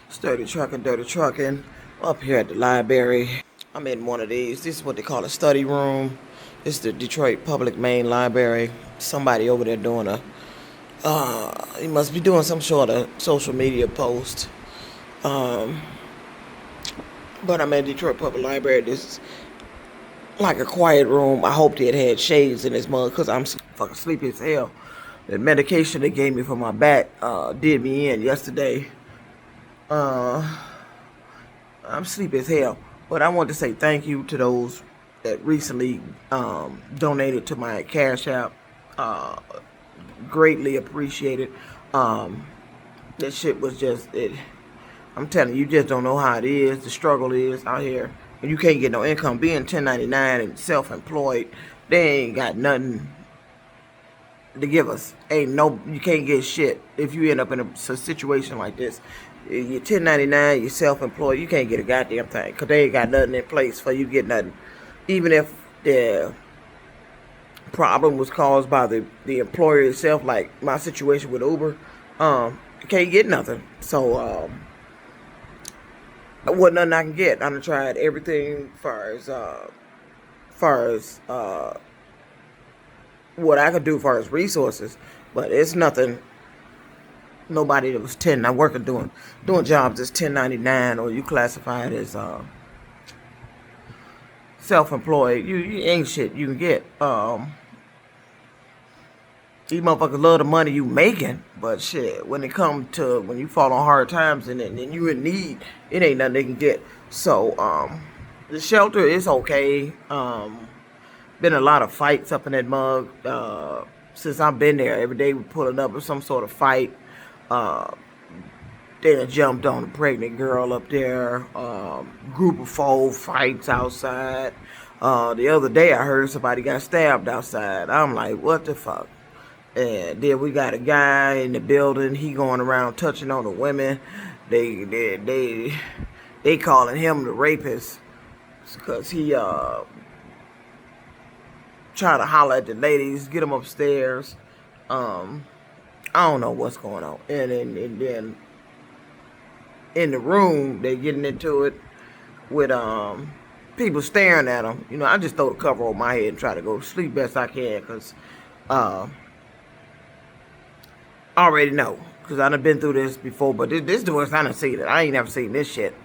Sturdy Trucking, Dirty Trucking, up here at the library. I'm in one of these. This is what they call a study room. This is the Detroit Public Main Library. Somebody over there doing he must be doing some sort of social media post. Um, but I'm at Detroit Public Library. This is like a quiet room. I hope they had shades in this mug because I'm fucking sleepy as hell. The medication they gave me for my back did me in yesterday. Uh, I'm sleepy as hell. But I want to say thank you to those that recently donated to my Cash App. Uh, Greatly appreciated. Um, that shit was just it. I'm telling you, you just don't know how it is. The struggle is out here, and you can't get no income. Being 1099 and self-employed, they ain't got nothing to give us. Ain't no, you can't get shit if you end up in a situation like this. You're 1099, you're self-employed, you can't get a goddamn thing because they ain't got nothing in place for you to get nothing. Even if the problem was caused by the employer itself, like my situation with Uber, you can't get nothing. So, wasn't nothing I can get. I done tried everything far as what I could do as far as resources, but it's nothing. Nobody that was 10 not working doing jobs as 1099 or you classified as self-employed. You ain't shit you can get. These motherfuckers love the money you making, but shit, when it come to when you fall on hard times and you in need, it ain't nothing they can get. So the shelter is okay. Been a lot of fights up in that mug since I've been there. Every day we pulling up with some sort of fight. Uh, they done jumped on a pregnant girl up there. Group of 4 fights outside. The other day I heard somebody got stabbed outside. I'm like, what the fuck? And then we got a guy in the building. He going around touching on the women. They calling him the rapist because he trying to holler at the ladies, get them upstairs. I don't know what's going on. And then in the room, they getting into it with people staring at them. You know, I just throw the cover over my head and try to go to sleep best I can because I already know because I done been through this before. But this the worst I done seen it. I ain't never seen this shit.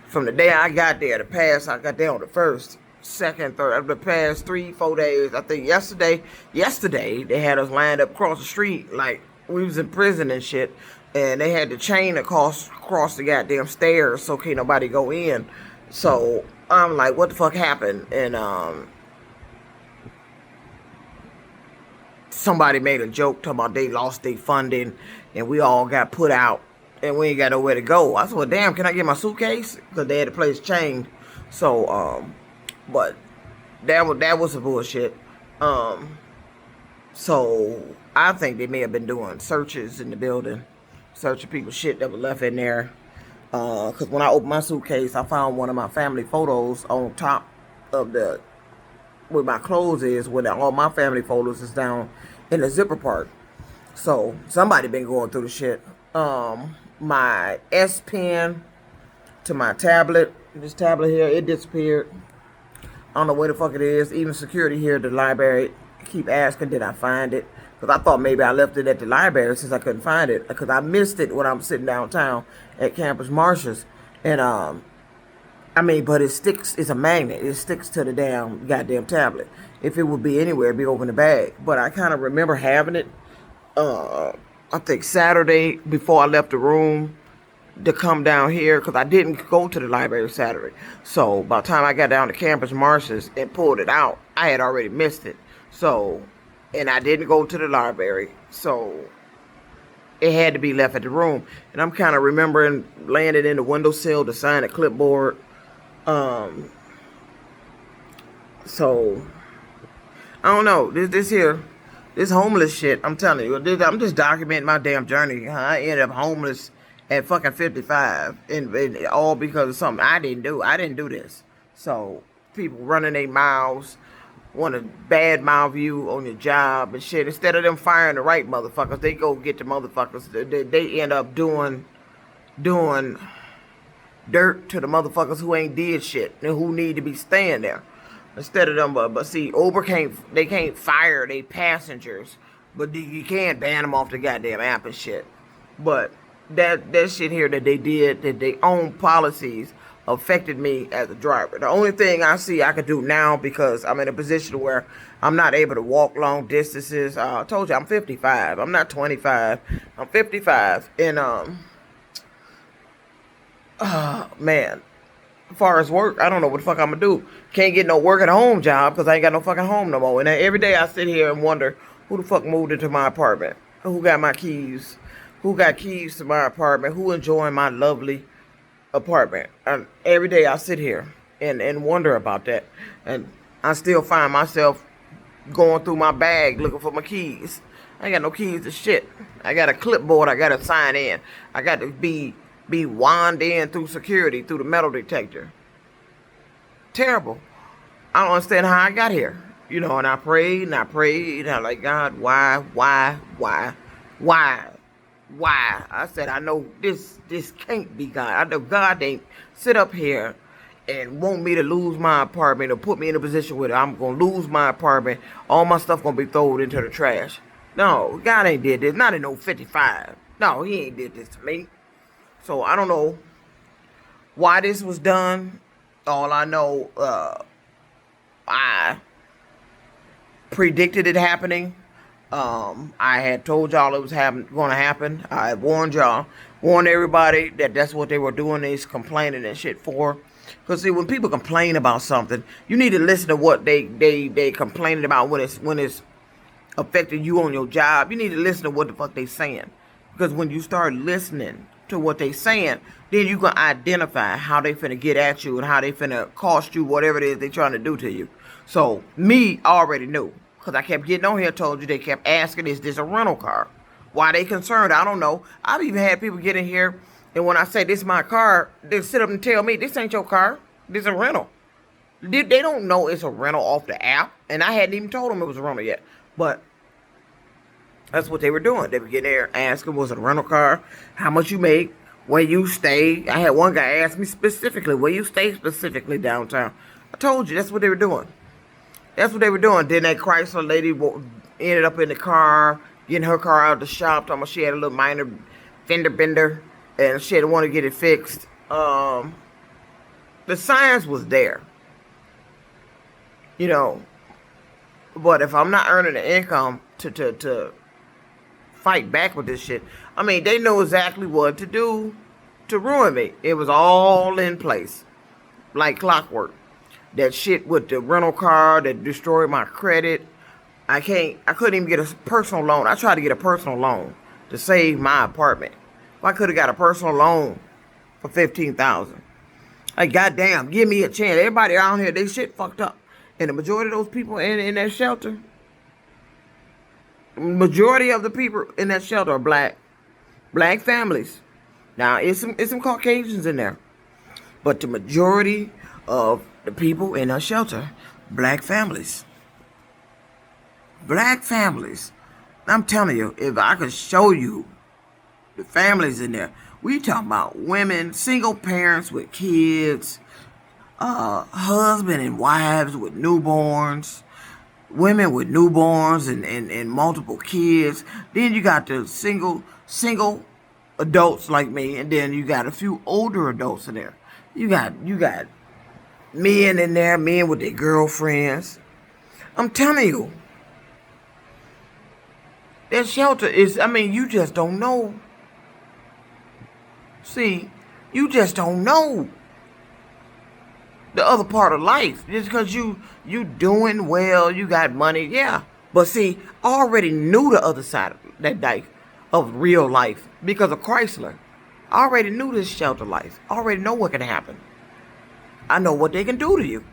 From the day I got there, I got there on the first, second, third, the past 3-4 days. I think yesterday they had us lined up across the street like we was in prison and shit, and they had the chain across the goddamn stairs so can't nobody go in. So I'm like, what the fuck happened? And somebody made a joke talking about they lost their funding and we all got put out and we ain't got nowhere to go. I said, well, damn, can I get my suitcase? Because they had the place chained. So, but that was some bullshit. So I think they may have been doing searches in the building, searching people's shit that was left in there. Because when I opened my suitcase, I found one of my family photos on top of where my clothes is, where all my family photos is down in the zipper part. So somebody been going through the shit. My S Pen to my tablet, this tablet here, it disappeared. I don't know where the fuck it is. Even security here at the library keep asking, did I find it? Because I thought maybe I left it at the library since I couldn't find it. Because I missed it when I'm sitting downtown at Campus Martius. And, but it sticks, it's a magnet. It sticks to the goddamn tablet. If it would be anywhere, it'd be over in the bag. But I kind of remember having it, I think Saturday before I left the room to come down here because I didn't go to the library Saturday. So by the time I got down to Campus Martius and pulled it out, I had already missed it. So, and I didn't go to the library. So it had to be left at the room. And I'm kind of remembering laying it in the windowsill to sign a clipboard. So I don't know. This homeless shit, I'm telling you, I'm just documenting my damn journey. I ended up homeless at fucking 55, and all because of something I didn't do. I didn't do this. So people running their mouths, want a bad mouth you on your job and shit. Instead of them firing the right motherfuckers, they go get the motherfuckers. They end up doing dirt to the motherfuckers who ain't did shit and who need to be staying there. Instead of them, but see, Uber can't fire their passengers, but you can't ban them off the goddamn app and shit. But that shit here that they did, that they own policies, affected me as a driver. The only thing I see I could do now, because I'm in a position where I'm not able to walk long distances. I told you I'm 55. I'm not 25. I'm 55, and man, as far as work, I don't know what the fuck I'm gonna do. Can't get no work at home job because I ain't got no fucking home no more. And every day I sit here and wonder who the fuck moved into my apartment, who got my keys, who got keys to my apartment, who enjoying my lovely apartment. And every day I sit here and wonder about that. And I still find myself going through my bag looking for my keys. I ain't got no keys to shit. I got a clipboard I gotta sign in. I got to be wand in through security, through the metal detector. Terrible. I don't understand how I got here. You know, and I prayed and I prayed. And I'm like, God, why? I said, I know this can't be God. I know God ain't sit up here and want me to lose my apartment or put me in a position where I'm going to lose my apartment. All my stuff going to be thrown into the trash. No, God ain't did this. Not in no 55. No, he ain't did this to me. So I don't know why this was done. All I know, I predicted it happening. I had told y'all it was going to happen. I had warned y'all, warned everybody that that's what they were doing. They's complaining and shit for. Because see, when people complain about something, you need to listen to what they complaining about when it's affecting you on your job. You need to listen to what the fuck they saying. Because when you start listening to what they saying, then you can identify how they finna get at you and how they finna cost you whatever it is they trying to do to you. So me already knew, because I kept getting on here, told you, they kept asking, is this a rental car? Why they concerned, I don't know. I've even had people get in here, and when I say this is my car, they sit up and tell me, this ain't your car, this is a rental. They don't know it's a rental off the app, and I hadn't even told them it was a rental yet. But that's what they were doing. They were getting there asking, was it a rental car? How much you make? Where you stay? I had one guy ask me specifically, where you stay specifically downtown? I told you, that's what they were doing. That's what they were doing. Then that Chrysler lady ended up in the car, getting her car out of the shop, talking about she had a little minor fender bender, and she didn't want to get it fixed. The signs was there. You know, but if I'm not earning the income to fight back with this shit, I mean, they know exactly what to do to ruin me. It was all in place, like clockwork. That shit with the rental car that destroyed my credit. I couldn't even get a personal loan. I tried to get a personal loan to save my apartment. If I could have got a personal loan for $15,000. Like, goddamn, give me a chance. Everybody around here, they shit fucked up. And the majority of those people in that shelter, majority of the people in that shelter are black families. Now, it's some Caucasians in there, but the majority of the people in that shelter, black families. Black families. I'm telling you, if I could show you the families in there, we talking about women, single parents with kids, husband and wives with newborns, women with newborns and multiple kids. Then you got the single adults like me, and then you got a few older adults in there. You got men in there, men with their girlfriends. I'm telling you, that shelter is, I mean, you just don't know. See, you just don't know the other part of life. Just because you doing well, you got money, yeah. But see, I already knew the other side of that life, of real life, because of Chrysler. I already knew this shelter life. I already know what can happen. I know what they can do to you.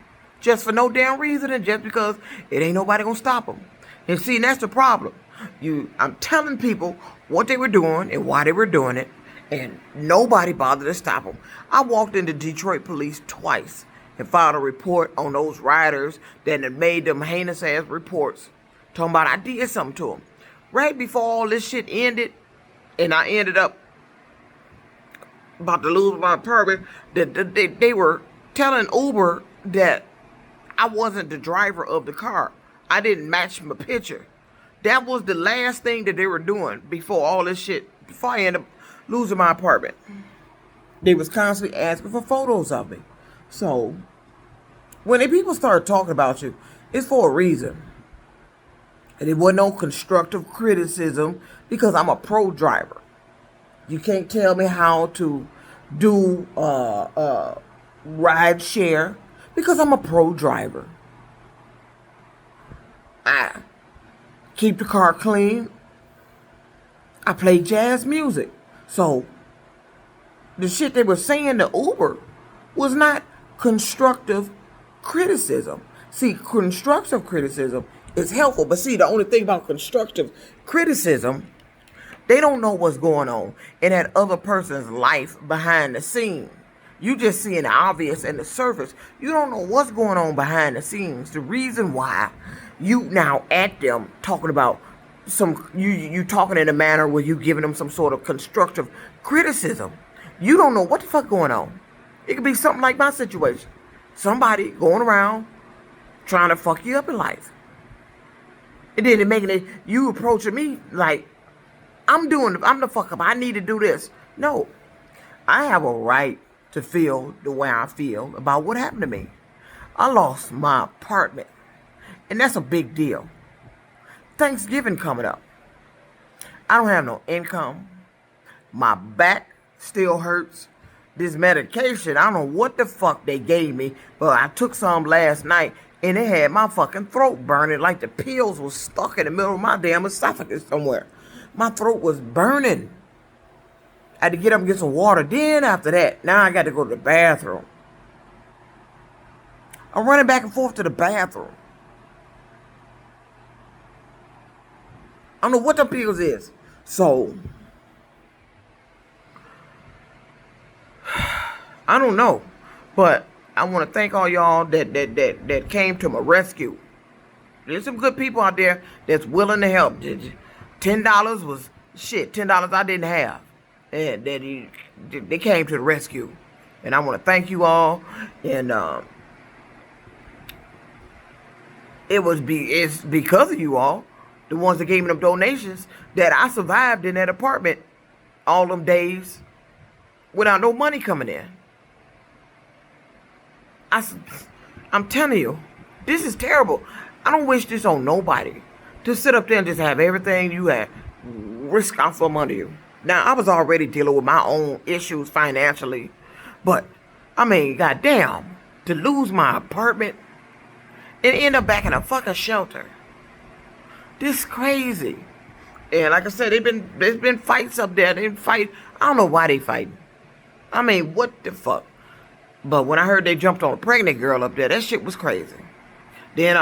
Just for no damn reason, and just because it ain't nobody gonna stop them. And see, that's the problem. I'm telling people what they were doing and why they were doing it, and nobody bothered to stop them. I walked into Detroit police twice and filed a report on those riders that had made them heinous ass reports, talking about I did something to them. Right before all this shit ended, and I ended up about to lose my apartment, that they were telling Uber that I wasn't the driver of the car. I didn't match my picture. That was the last thing that they were doing before all this shit, before I ended up losing my apartment. They was constantly asking for photos of me. So, when the people start talking about you, it's for a reason. And it wasn't no constructive criticism because I'm a pro driver. You can't tell me how to do ride share because I'm a pro driver. I keep the car clean. I play jazz music. So the shit they were saying to Uber was not constructive criticism. See, constructive criticism is helpful, but see, the only thing about constructive criticism, they don't know what's going on in that other person's life behind the scene. You just seeing the obvious and the surface. You don't know what's going on behind the scenes. The reason why you now at them talking about you talking in a manner where you giving them some sort of constructive criticism. You don't know what the fuck going on. It could be something like my situation. Somebody going around trying to fuck you up in life. And then it making it, you approaching me like, I'm the fuck up. I need to do this. No. I have a right to feel the way I feel about what happened to me. I lost my apartment. And that's a big deal. Thanksgiving coming up. I don't have no income. My back still hurts. This medication, I don't know what the fuck they gave me, but I took some last night and it had my fucking throat burning like the pills was stuck in the middle of my damn esophagus somewhere. My throat was burning. I had to get up and get some water. Then after that, now I got to go to the bathroom. I'm running back and forth to the bathroom. I don't know what the pills is. So, I don't know. But I want to thank all y'all that came to my rescue. There's some good people out there that's willing to help. $10 was shit. $10 I didn't have. And they came to the rescue. And I want to thank you all. And it's because of you all, the ones that gave me them donations, that I survived in that apartment all them days without no money coming in. I'm telling you, this is terrible. I don't wish this on nobody. To sit up there and just have everything you had risk out from under you. Now, I was already dealing with my own issues financially. But, I mean, goddamn, to lose my apartment and end up back in a fucking shelter. This crazy. And like I said, there's been fights up there. They fight. I don't know why they fighting. I mean, what the fuck? But when I heard they jumped on a pregnant girl up there, that shit was crazy. Then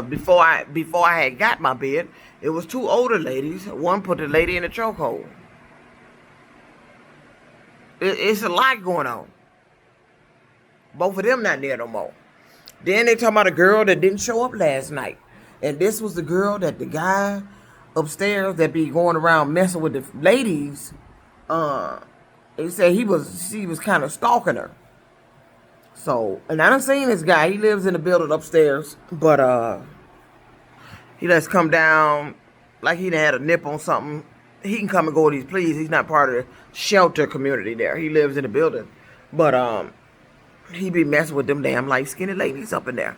before I had got my bed, it was two older ladies. One put the lady in a chokehold. It's a lot going on. Both of them not there no more. Then they talking about a girl that didn't show up last night. And this was the girl that the guy upstairs that be going around messing with the ladies, he said she was kind of stalking her. So, and I done seen this guy. He lives in the building upstairs. But he lets come down like he done had a nip on something. He can come and go with these pleas. He's not part of the shelter community there. He lives in the building. But he be messing with them damn light skinny ladies up in there.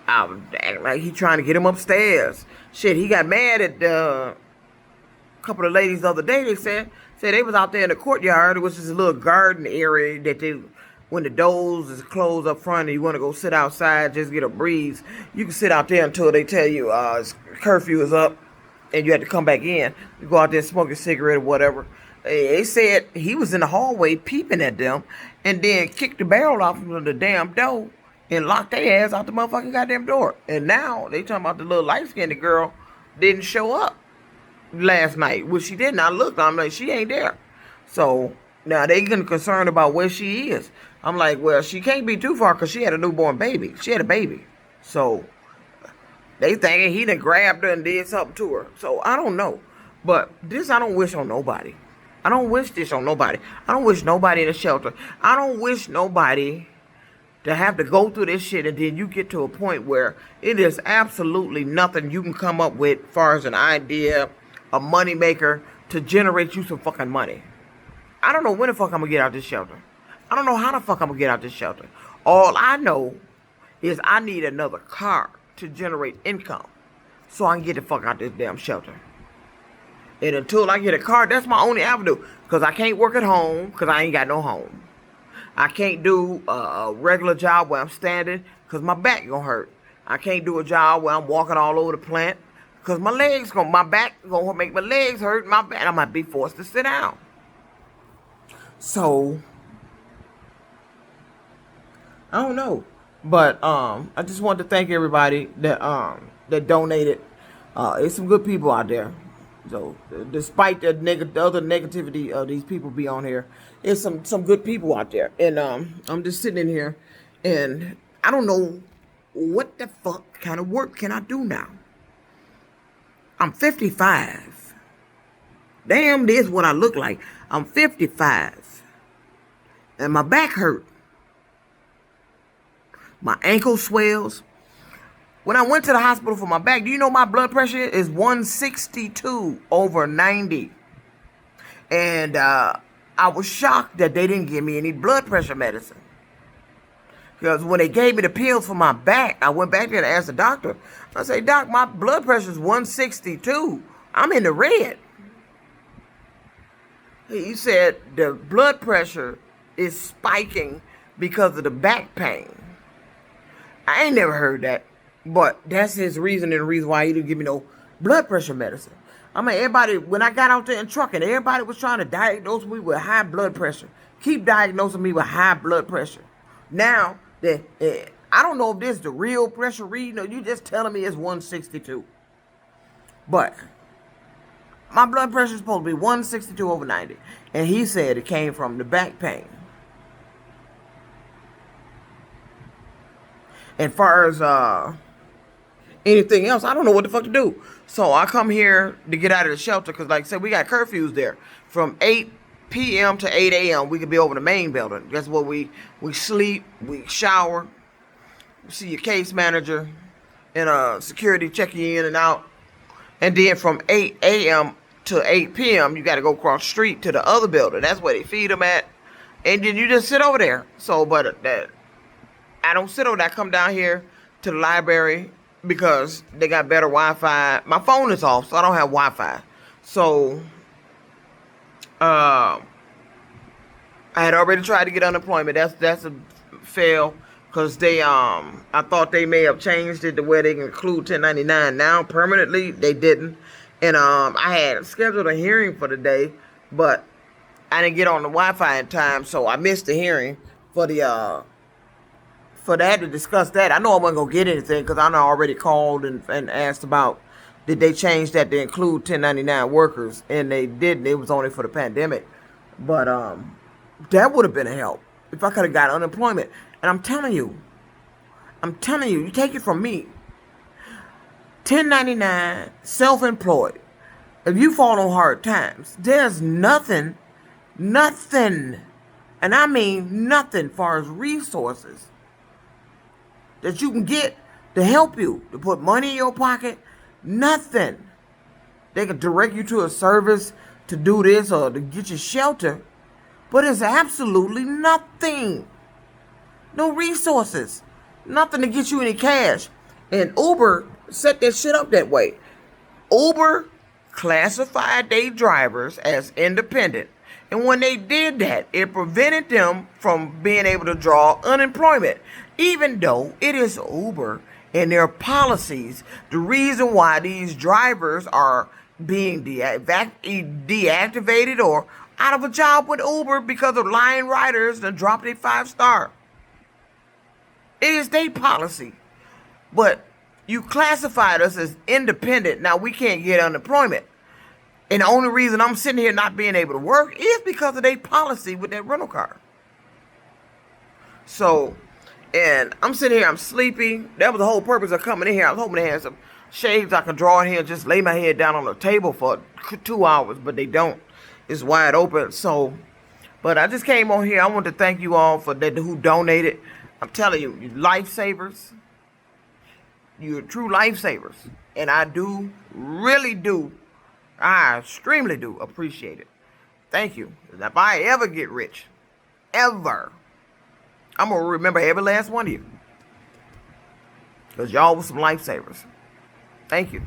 Like he trying to get him upstairs. Shit, he got mad at a couple of ladies the other day. They said they was out there in the courtyard. It was just a little garden area that they, when the doors is closed up front and you want to go sit outside, just get a breeze, you can sit out there until they tell you curfew is up and you have to come back in. You go out there and smoke a cigarette or whatever. They said he was in the hallway peeping at them and then kicked the barrel off of the damn door and locked their ass out the motherfucking goddamn door. And now they talking about the little light-skinned girl didn't show up last night. Well, she didn't. I looked. I'm like, she ain't there. So now they getting concerned about where she is. I'm like, well, she can't be too far because she had a newborn baby. She had a baby. So they thinking he done grabbed her and did something to her. So I don't know. But this I don't wish on nobody. I don't wish this on nobody. I don't wish nobody in a shelter. I don't wish nobody to have to go through this shit and then you get to a point where it is absolutely nothing you can come up with as far as an idea, a money maker to generate you some fucking money. I don't know when the fuck I'm gonna get out this shelter. I don't know how the fuck I'm gonna get out this shelter. All I know is I need another car to generate income so I can get the fuck out this damn shelter. And until I get a car, that's my only avenue. Because I can't work at home because I ain't got no home. I can't do a regular job where I'm standing because my back gonna hurt. I can't do a job where I'm walking all over the plant because my back gonna make my legs hurt. My back, I might be forced to sit down. So, I don't know. But I just wanted to thank everybody that donated. There's some good people out there. So despite the other negativity of these people be on here, there's some good people out there. And I'm just sitting in here and I don't know what the fuck kind of work can I do now. I'm 55. Damn, this is what I look like. I'm 55. And my back hurt. My ankle swells. When I went to the hospital for my back, do you know my blood pressure is 162/90? And I was shocked that they didn't give me any blood pressure medicine. Because when they gave me the pills for my back, I went back there to ask the doctor. I said, Doc, my blood pressure is 162. I'm in the red. He said the blood pressure is spiking because of the back pain. I ain't never heard that. But that's his reason and the reason why he didn't give me no blood pressure medicine. I mean, everybody, when I got out there in trucking, everybody was trying to diagnose me with high blood pressure. Keep diagnosing me with high blood pressure. Now, I don't know if this is the real pressure reading or you just telling me it's 162. But my blood pressure is supposed to be 162/90. And he said it came from the back pain. And far as anything else, I don't know what the fuck to do. So I come here to get out of the shelter because, like I said, we got curfews there. From 8 p.m. to 8 a.m., we could be over the main building. That's where we sleep, we shower, we see your case manager, and security checking you in and out. And then from 8 a.m. to 8 p.m., you got to go across the street to the other building. That's where they feed them at. And then you just sit over there. So, but I don't sit over there. I come down here to the library because they got better Wi-Fi. My phone is off, so I don't have Wi-Fi. So, I had already tried to get unemployment. That's a fail because they I thought they may have changed it to where they can include 1099 now permanently. They didn't, and I had scheduled a hearing for the day, but I didn't get on the Wi-Fi in time, so I missed the hearing for the for that to discuss that. I know I wasn't gonna get anything because I already called and asked about did they change that to include 1099 workers, and they didn't. It was only for the pandemic, but that would have been a help if I could have got unemployment. And I'm telling you, you take it from me. 1099, self-employed. If you fall on hard times, there's nothing, and I mean nothing, far as resources that you can get to help you, to put money in your pocket. Nothing. They can direct you to a service to do this or to get you shelter, but it's absolutely nothing. No resources. Nothing to get you any cash. And Uber set that shit up that way. Uber classified their drivers as independent. And when they did that, it prevented them from being able to draw unemployment. Even though it is Uber and their policies, the reason why these drivers are being deactivated or out of a job with Uber because of lying riders that dropped their 5-star. It is their policy. But you classified us as independent. Now we can't get unemployment. And the only reason I'm sitting here not being able to work is because of their policy with that rental car. So, and I'm sitting here, I'm sleepy. That was the whole purpose of coming in here. I was hoping to have some shades I could draw in here and just lay my head down on the table for 2 hours, but they don't. It's wide open. So, but I just came on here. I want to thank you all for that who donated. I'm telling you, you lifesavers. You're true lifesavers. And I do, really do, I extremely do appreciate it. Thank you. If I ever get rich, ever, I'm going to remember every last one of you. Because y'all was some lifesavers. Thank you.